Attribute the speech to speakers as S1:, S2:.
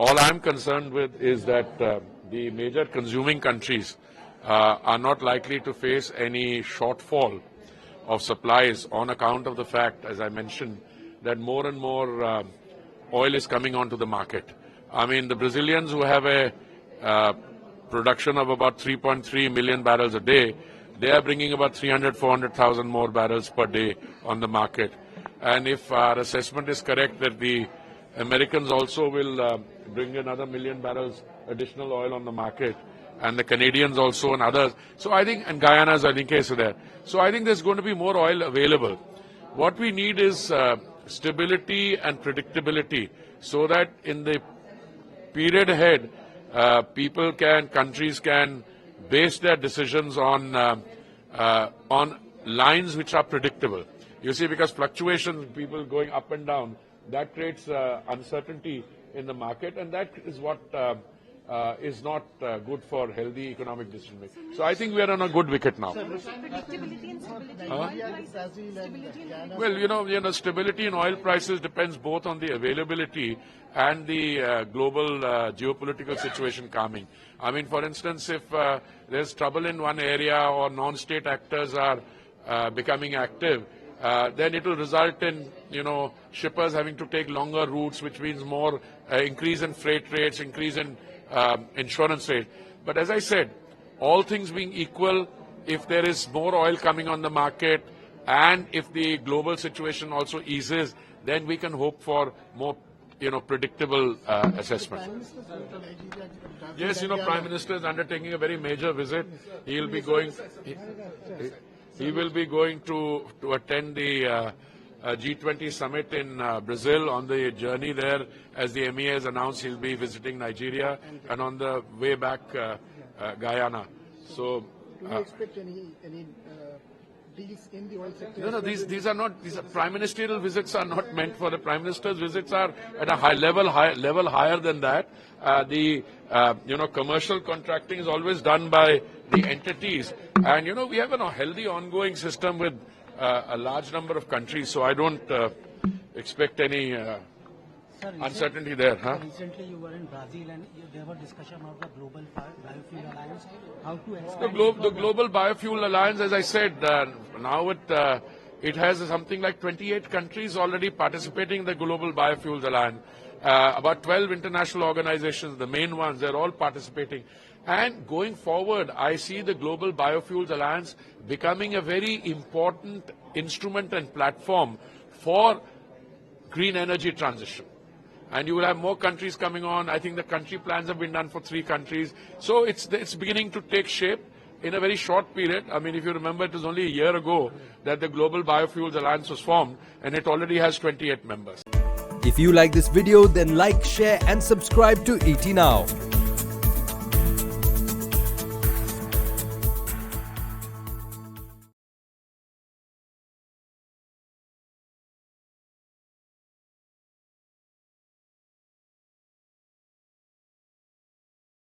S1: All I'm concerned with is that the major consuming countries are not likely to face any shortfall of supplies on account of the fact, as I mentioned, that more and more oil is coming onto the market. I mean, the Brazilians who have a production of about 3.3 million barrels a day, they are bringing about 400,000 more barrels per day on the market. And if our assessment is correct that the Americans also will bring another million barrels additional oil on the market, and the Canadians also and others. So I think, and Guyana's I think case there. So I think there's going to be more oil available. What we need is stability and predictability so that in the period ahead, countries can base their decisions on lines which are predictable. You see, because fluctuations, people going up and down, that creates uncertainty in the market, and that is what is not good for healthy economic decision making. So I think we are on a good wicket now.
S2: Predictability and stability.
S1: Well, stability in oil prices depends both on the availability and the global geopolitical situation calming. I mean, for instance, if there's trouble in one area or non-state actors are becoming active, then it will result in, shippers having to take longer routes, which means more increase in freight rates, increase in insurance rates. But as I said, all things being equal, if there is more oil coming on the market and if the global situation also eases, then we can hope for more predictable assessment. Yes, Prime Minister is undertaking a very major visit. He will be going. He will be going to attend the G20 summit in Brazil. On the journey there, as the MEA has announced, he'll be visiting Nigeria, and on the way back, Guyana. So,
S3: do you expect any deals in the oil sector?
S1: No, these are not. These prime ministerial visits are not meant for the prime minister's visits. Are at a high level higher than that. Commercial contracting is always done by the entities, and we have a healthy ongoing system with a large number of countries. So I don't expect any uncertainty there.
S4: Recently, you were in Brazil, and there was discussion about the Global Biofuel Alliance. How to expand
S1: the Global Biofuel Alliance, as I said, now it has something like 28 countries already participating in the Global Biofuels Alliance. About 12 international organizations, the main ones, they're all participating. And going forward, I see the Global Biofuels Alliance becoming a very important instrument and platform for green energy transition. And you will have more countries coming on. I think the country plans have been done for 3 countries. So it's beginning to take shape in a very short period. I mean, if you remember, it was only a year ago that the Global Biofuels Alliance was formed, and it already has 28 members.
S5: If you like this video, then like, share and subscribe to ET Now.